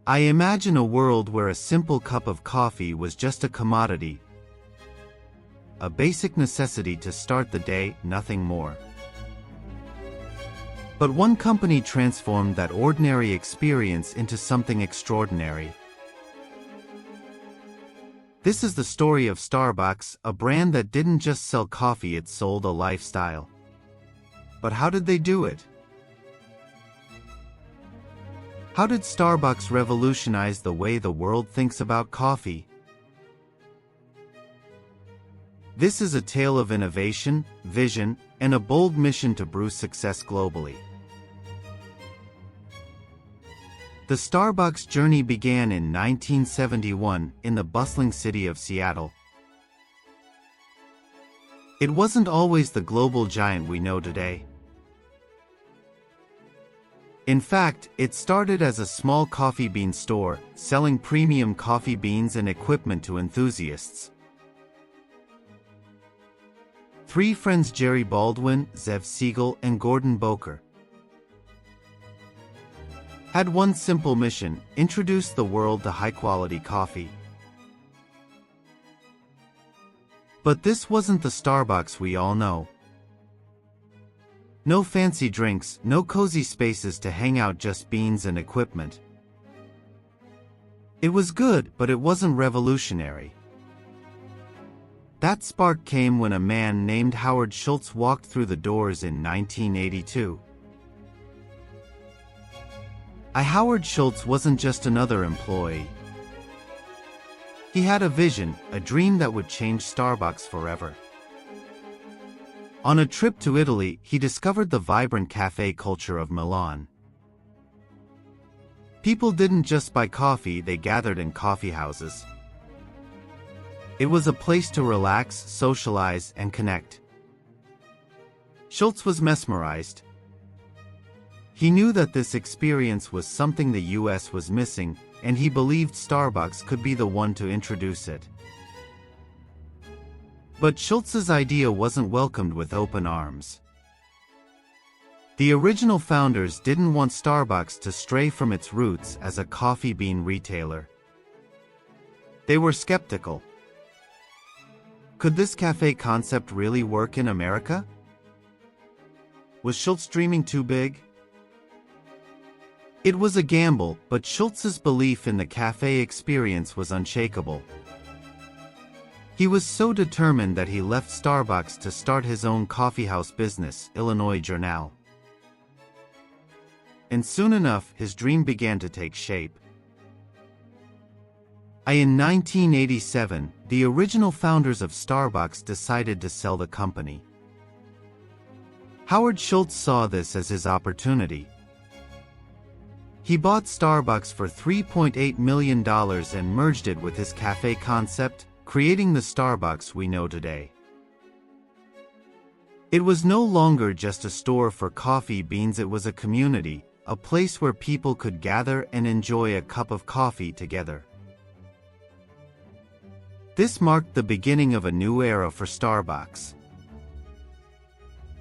I imagine a world where a simple cup of coffee was just a commodity, a basic necessity to start the day, nothing more. But one company transformed that ordinary experience into something extraordinary. This is the story of Starbucks, a brand that didn't just sell coffee, it sold a lifestyle. But how did they do it? How did Starbucks revolutionize the way the world thinks about coffee? This is a tale of innovation, vision, and a bold mission to brew success globally. The Starbucks journey began in 1971 in the bustling city of Seattle. It wasn't always the global giant we know today. In fact, it started as a small coffee bean store, selling premium coffee beans and equipment to enthusiasts. Three friends, Jerry Baldwin, Zev Siegel, and Gordon Boker, had one simple mission: introduce the world to high-quality coffee. But this wasn't the Starbucks we all know. No fancy drinks, no cozy spaces to hang out, just beans and equipment. It was good, but it wasn't revolutionary. That spark came when a man named Howard Schultz walked through the doors in 1982. Howard Schultz wasn't just another employee. He had a vision, a dream that would change Starbucks forever. On a trip to Italy, he discovered the vibrant cafe culture of Milan. People didn't just buy coffee, they gathered in coffee houses. It was a place to relax, socialize, and connect. Schultz was mesmerized. He knew that this experience was something the US was missing, and he believed Starbucks could be the one to introduce it. But Schultz's idea wasn't welcomed with open arms. The original founders didn't want Starbucks to stray from its roots as a coffee bean retailer. They were skeptical. Could this cafe concept really work in America? Was Schultz dreaming too big? It was a gamble, but Schultz's belief in the cafe experience was unshakable. He was so determined that he left Starbucks to start his own coffeehouse business, Illinois Journal. And soon enough, his dream began to take shape. In 1987, the original founders of Starbucks decided to sell the company. Howard Schultz saw this as his opportunity. He bought Starbucks for $3.8 million and merged it with his cafe concept, creating the Starbucks we know today. It was no longer just a store for coffee beans, it was a community, a place where people could gather and enjoy a cup of coffee together. This marked the beginning of a new era for Starbucks.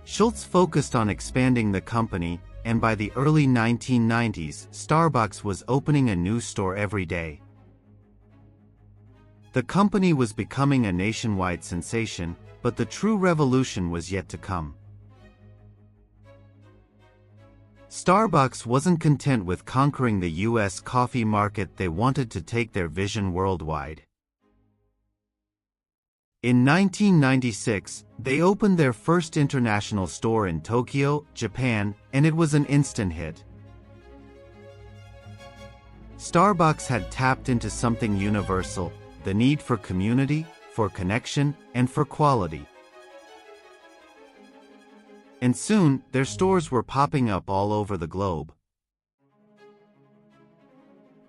Schultz focused on expanding the company, and by the early 1990s, Starbucks was opening a new store every day. The company was becoming a nationwide sensation, but the true revolution was yet to come. Starbucks wasn't content with conquering the US coffee market, they wanted to take their vision worldwide. In 1996, they opened their first international store in Tokyo, Japan, and it was an instant hit. Starbucks had tapped into something universal: the need for community, for connection, and for quality. And soon, their stores were popping up all over the globe.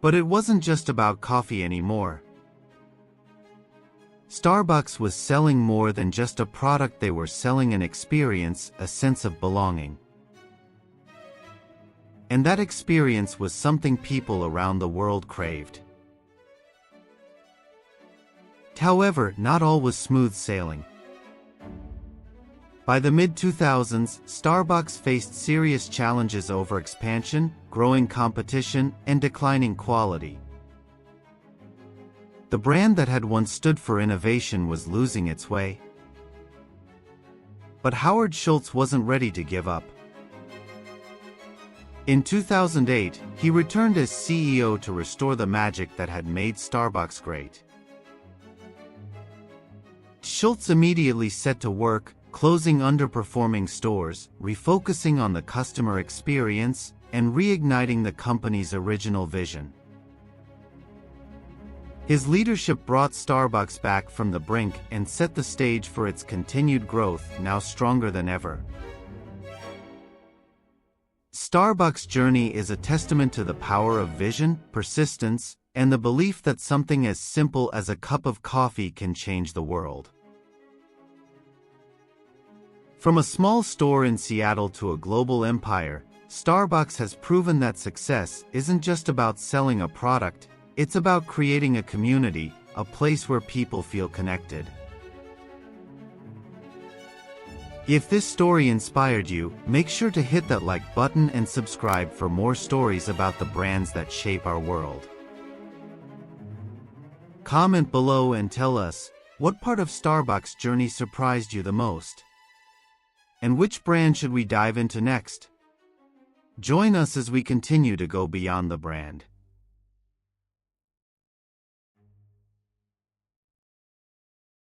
But it wasn't just about coffee anymore. Starbucks was selling more than just a product, they were selling an experience, a sense of belonging. And that experience was something people around the world craved. However, not all was smooth sailing. By the mid-2000s, Starbucks faced serious challenges: over expansion, growing competition, and declining quality. The brand that had once stood for innovation was losing its way. But Howard Schultz wasn't ready to give up. In 2008, he returned as CEO to restore the magic that had made Starbucks great. Schultz immediately set to work, closing underperforming stores, refocusing on the customer experience, and reigniting the company's original vision. His leadership brought Starbucks back from the brink and set the stage for its continued growth, now stronger than ever. Starbucks' journey is a testament to the power of vision, persistence, and the belief that something as simple as a cup of coffee can change the world. From a small store in Seattle to a global empire, Starbucks has proven that success isn't just about selling a product, it's about creating a community, a place where people feel connected. If this story inspired you, make sure to hit that like button and subscribe for more stories about the brands that shape our world. Comment below and tell us, what part of Starbucks' journey surprised you the most? And which brand should we dive into next? Join us as we continue to go beyond the brand.